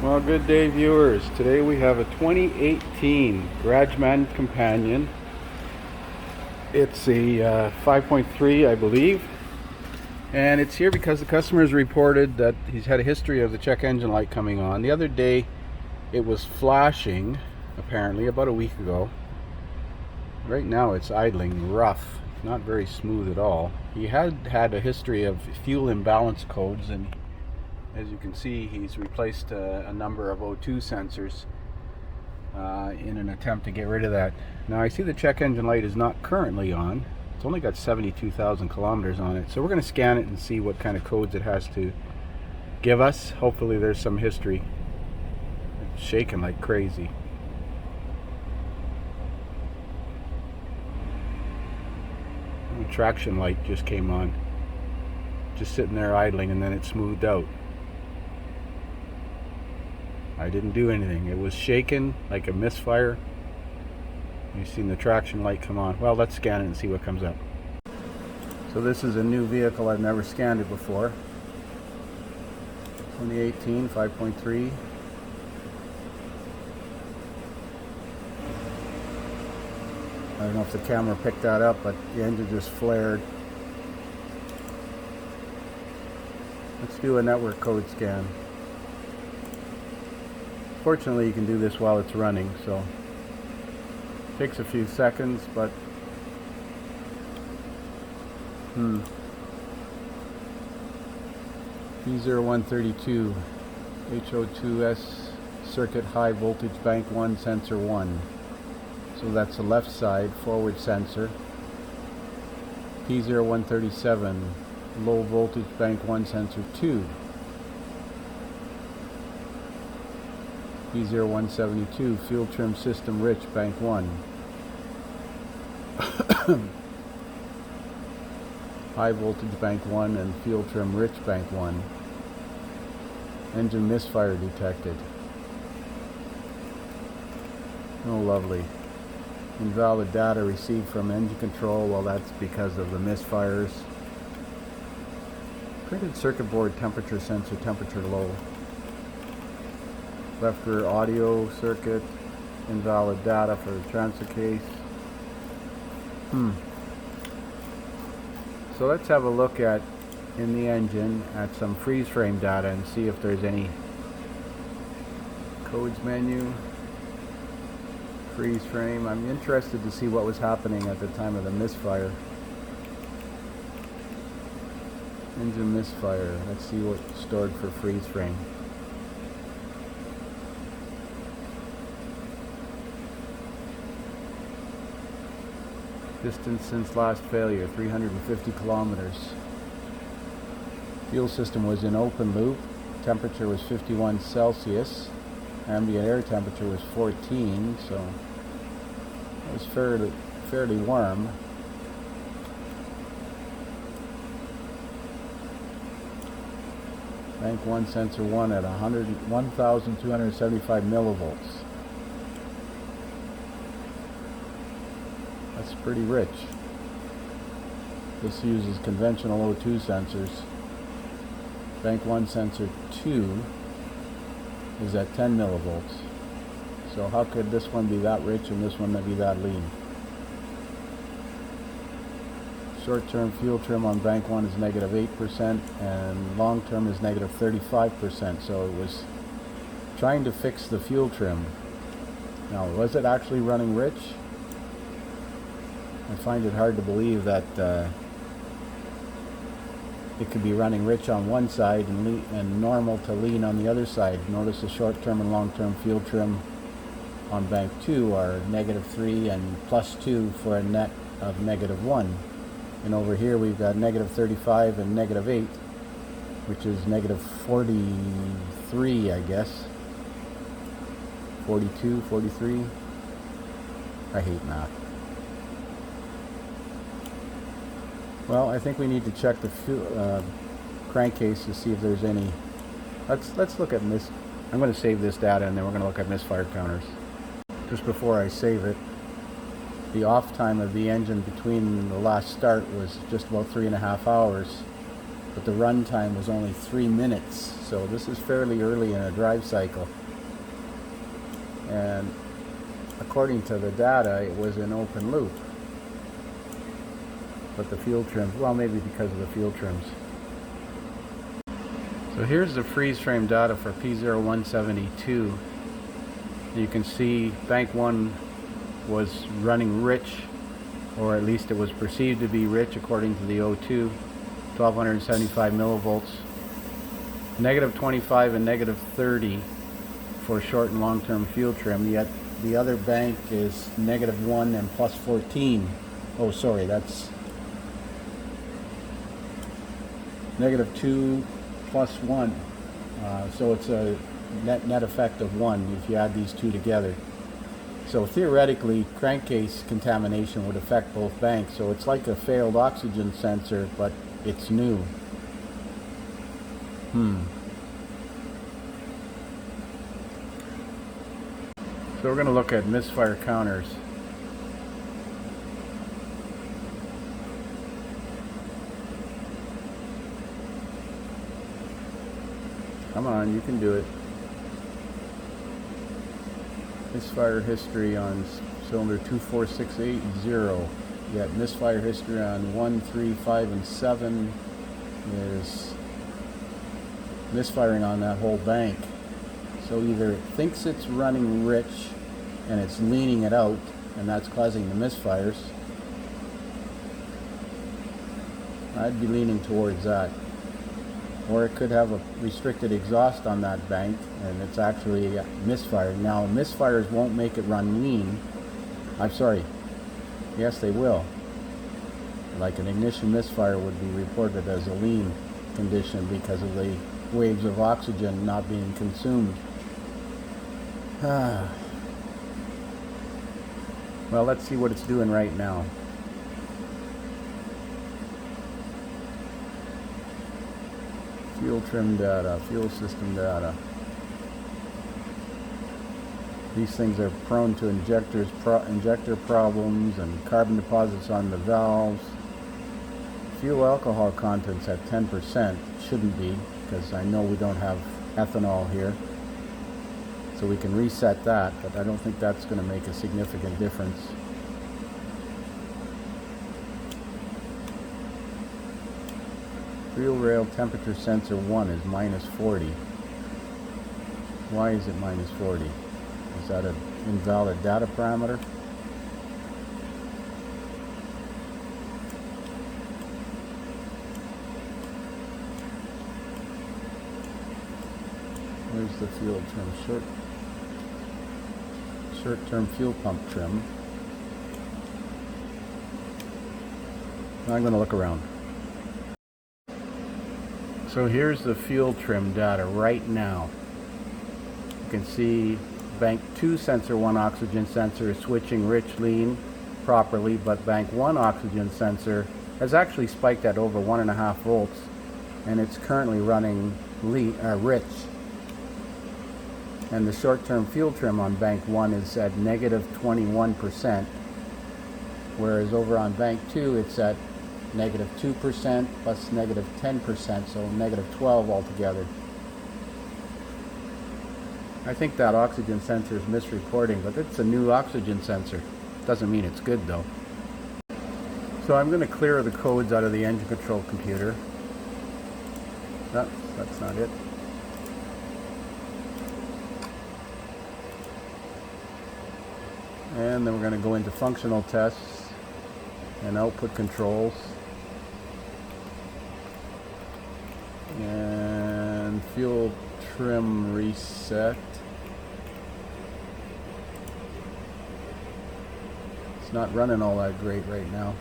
Well, good day, viewers. Today we have a 2018 GarageMan Companion. It's a 5.3, I believe, and it's here because the customer has reported that he's had a history of the check engine light coming on. The other day it was flashing, apparently, about a week ago. Right now it's idling rough, not very smooth at all. He had a history of fuel imbalance codes, and as you can see, he's replaced a number of O2 sensors in an attempt to get rid of that. Now I see the check engine light is not currently on. It's only got 72,000 kilometers on it, so we're going to scan it and see what kind of codes it has to give us. Hopefully there's some history. It's shaking like crazy. The traction light just came on, just sitting there idling, and then it smoothed out. I didn't do anything. It was shaking like a misfire. You've seen the traction light come on. Well, let's scan it and see what comes up. So this is a new vehicle. I've never scanned it before. 2018 5.3. I don't know if the camera picked that up, but the engine just flared. Let's do a network code scan. Fortunately, you can do this while it's running, so it takes a few seconds, but P0132 HO2S circuit high voltage bank 1 sensor 1. So that's the left side forward sensor. P0137 low voltage bank 1 sensor 2. P0172 fuel trim system rich bank 1. High voltage bank 1 and fuel trim rich bank 1. Engine misfire detected. Oh, lovely. Invalid data received from engine control. Well, that's because of the misfires. Printed circuit board temperature sensor, temperature low. Left rear audio circuit, invalid data for the transfer case. So let's have a look at, in the engine, at some freeze frame data and see if there's any codes menu. Freeze frame. I'm interested to see what was happening at the time of the misfire. Engine misfire. Let's see what's stored for freeze frame. Distance since last failure, 350 kilometers. Fuel system was in open loop. Temperature was 51 Celsius. Ambient air temperature was 14, so it was fairly warm. Bank 1 sensor 1 at 1,275 millivolts. That's pretty rich. This uses conventional O2 sensors. Bank 1 sensor 2 is at 10 millivolts. So how could this one be that rich and this one be that lean? Short-term fuel trim on bank 1 is negative 8% and long-term is negative 35%. So it was trying to fix the fuel trim. Now, was it actually running rich? I find it hard to believe that it could be running rich on one side and normal to lean on the other side. Notice the short-term and long-term fuel trim on bank 2 are negative 3 and plus 2 for a net of negative 1. And over here we've got negative 35 and negative 8, which is negative 43, I guess. 42, 43. I hate math. Well, I think we need to check the crankcase to see if there's any. Let's look at this. I'm going to save this data and then we're going to look at misfire counters. Just before I save it, the off time of the engine between the last start was just about 3.5 hours. but the run time was only 3 minutes. So this is fairly early in a drive cycle. And according to the data, it was in open loop. But the fuel trims, well, maybe because of the fuel trims. So here's the freeze frame data for P0172. You can see bank 1 was running rich, or at least it was perceived to be rich according to the O2, 1275 millivolts, negative 25 and negative 30 for short and long-term fuel trim, yet the other bank is negative 1 and plus 14. Oh, sorry, that's negative 2 plus 1. So it's a net effect of 1 if you add these two together. So theoretically, crankcase contamination would affect both banks. So it's like a failed oxygen sensor, but it's new. So we're going to look at misfire counters. Come on, you can do it. Misfire history on cylinder 24680. Yet misfire history on 1, 3, 5, and 7 is misfiring on that whole bank. So either it thinks it's running rich and it's leaning it out, and that's causing the misfires. I'd be leaning towards that. Or it could have a restricted exhaust on that bank and it's actually misfiring. Now, misfires won't make it run lean. I'm sorry. Yes, they will. Like an ignition misfire would be reported as a lean condition because of the waves of oxygen not being consumed. Well, let's see what it's doing right now. Fuel trim data, fuel system data. These things are prone to injector problems and carbon deposits on the valves. Fuel alcohol contents at 10%. Shouldn't be, because I know we don't have ethanol here. So we can reset that, but I don't think that's going to make a significant difference. Fuel rail temperature sensor 1 is minus 40. Why is it minus 40? Is that an invalid data parameter? Where's the fuel trim? Short-term fuel pump trim. I'm going to look around. So here's the fuel trim data right now. You can see bank 2 sensor 1 oxygen sensor is switching rich lean properly, but bank 1 oxygen sensor has actually spiked at over 1.5 volts, and it's currently running rich. And the short-term fuel trim on bank 1 is at negative 21%, whereas over on bank 2 it's at negative 2% plus negative 10%, so negative 12 altogether. I think that oxygen sensor is misreporting, but it's a new oxygen sensor. Doesn't mean it's good though. So I'm going to clear the codes out of the engine control computer. No, that's not it. And then we're going to go into functional tests and output controls. And fuel trim reset. It's not running all that great right now.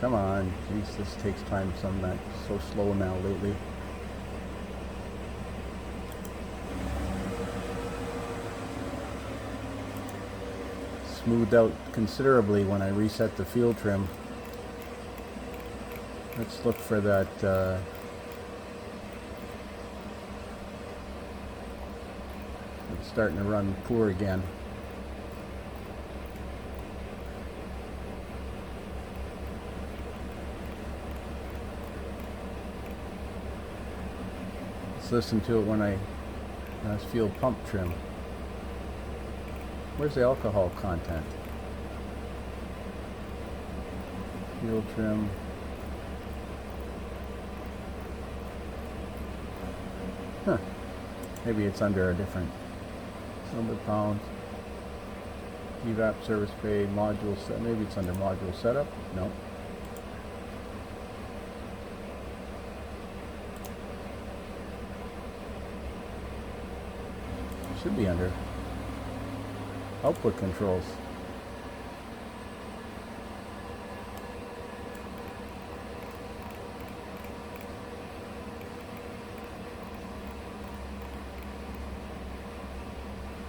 Come on, geez, this takes time. Sometimes so slow now lately. Smoothed out considerably when I reset the fuel trim. Let's look for that it's starting to run poor again. Let's listen to it when that's fuel pump trim. Where's the alcohol content? Fuel trim. Huh. Maybe it's under a different number of pounds. Evap service paid, module set. Maybe it's under module setup. No. Should be under output controls.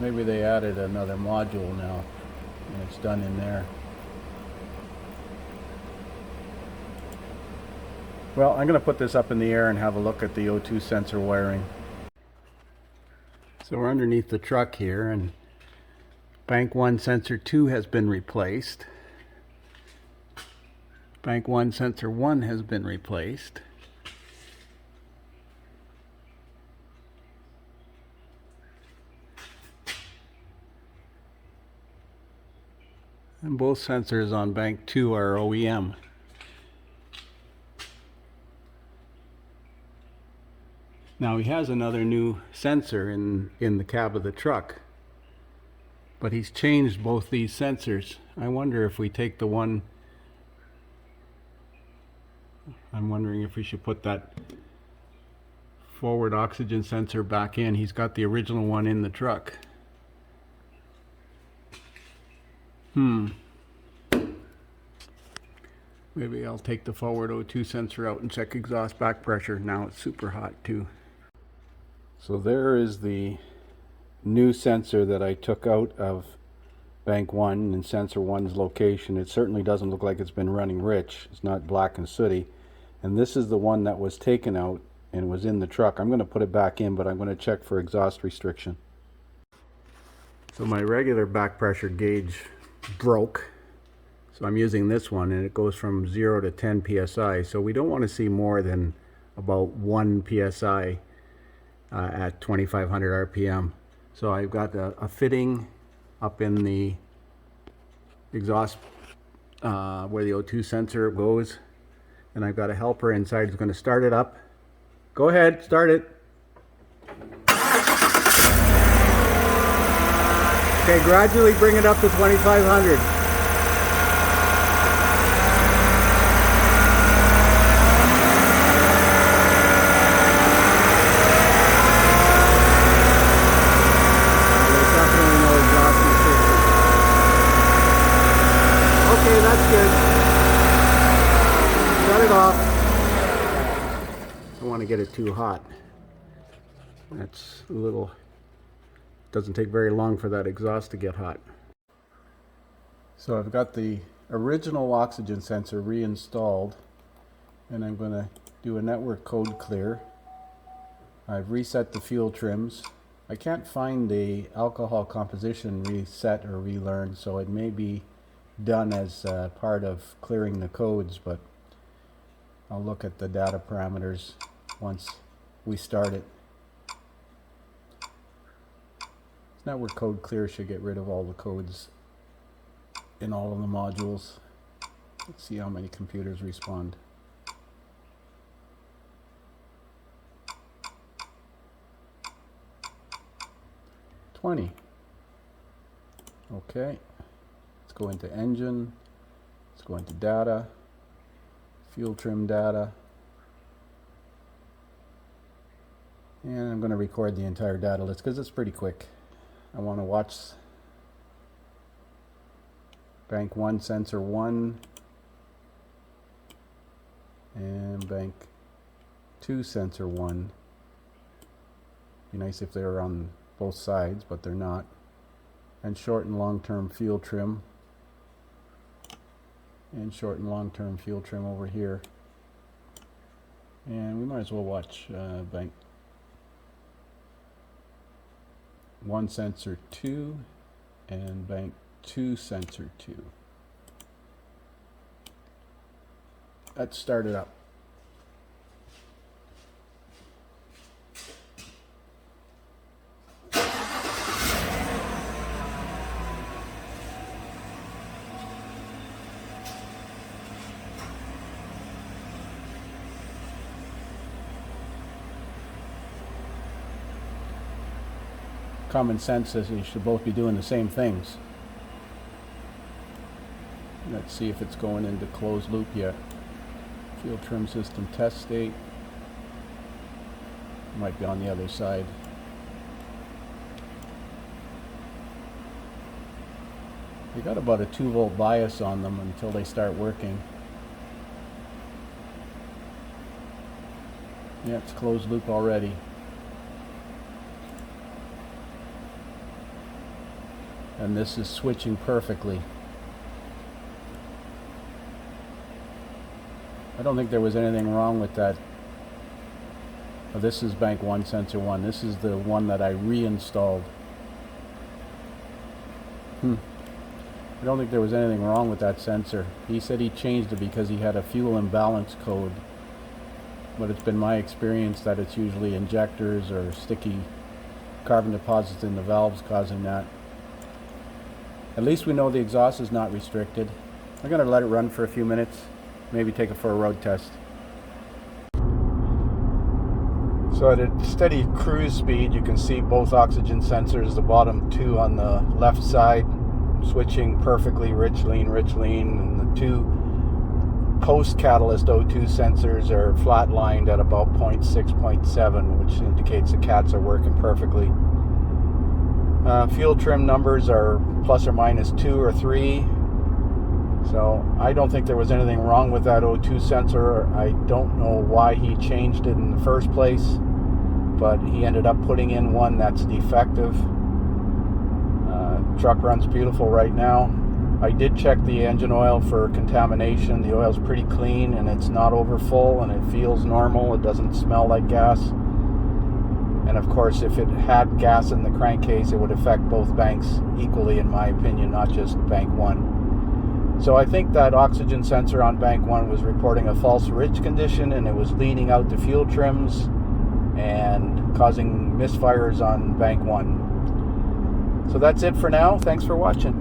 Maybe they added another module now and it's done in there. Well, I'm going to put this up in the air and have a look at the O2 sensor wiring. So we're underneath the truck here, and bank 1 sensor 2 has been replaced. Bank 1 sensor 1 has been replaced. And both sensors on bank 2 are OEM. Now he has another new sensor in the cab of the truck, but he's changed both these sensors. I wonder if we take the one, I'm wondering if we should put that forward oxygen sensor back in. He's got the original one in the truck. Maybe I'll take the forward O2 sensor out and check exhaust back pressure. Now it's super hot too. So there is the new sensor that I took out of bank 1 and sensor 1's location. It certainly doesn't look like it's been running rich. It's not black and sooty. And this is the one that was taken out and was in the truck. I'm going to put it back in, but I'm going to check for exhaust restriction. So my regular back pressure gauge broke. So I'm using this one, and it goes from 0 to 10 psi. So we don't want to see more than about 1 psi at 2500 RPM. So I've got a fitting up in the exhaust where the O2 sensor goes, and I've got a helper inside who's going to start it up. Go ahead, start it. Okay, gradually bring it up to 2500. Okay, that's good. Shut it off. I don't want to get it too hot. That's a little, doesn't take very long for that exhaust to get hot. So I've got the original oxygen sensor reinstalled, and I'm going to do a network code clear. I've reset the fuel trims. I can't find the alcohol composition reset or relearn, so it may be done as part of clearing the codes, but I'll look at the data parameters once we start it. Network code clear should get rid of all the codes in all of the modules. Let's see how many computers respond. $20. Okay. Go into engine, let's go into data, fuel trim data, and I'm going to record the entire data list because it's pretty quick. I want to watch bank 1 sensor 1 and bank 2 sensor 1. Be nice if they were on both sides, but they're not. And short and long-term fuel trim. And short and long-term fuel trim over here. And we might as well watch bank 1 sensor 2 and bank 2 sensor 2. Let's start it up. common sense says you should both be doing the same things. Let's see if it's going into closed loop yet. Fuel trim system test state. Might be on the other side. They got about a 2-volt bias on them until they start working. Yeah, it's closed loop already. And this is switching perfectly. I don't think there was anything wrong with that. Oh, this is bank 1 sensor 1. This is the one that I reinstalled. I don't think there was anything wrong with that sensor. He said he changed it because he had a fuel imbalance code. But it's been my experience that it's usually injectors or sticky carbon deposits in the valves causing that. At least we know the exhaust is not restricted. I'm going to let it run for a few minutes, maybe take it for a road test. So at a steady cruise speed, you can see both oxygen sensors, the bottom two on the left side, switching perfectly, rich lean, and the two post-catalyst O2 sensors are flatlined at about 0.6, 0.7, which indicates the cats are working perfectly. Fuel trim numbers are plus or minus 2 or 3. So I don't think there was anything wrong with that O2 sensor. I don't know why he changed it in the first place, but he ended up putting in one that's defective. Truck runs beautiful right now. I did check the engine oil for contamination. The oil's pretty clean and it's not over full and it feels normal. It doesn't smell like gas. And of course, if it had gas in the crankcase, it would affect both banks equally, in my opinion, not just bank 1. So I think that oxygen sensor on bank 1 was reporting a false ridge condition, and it was leading out the fuel trims and causing misfires on bank 1. So that's it for now. Thanks for watching.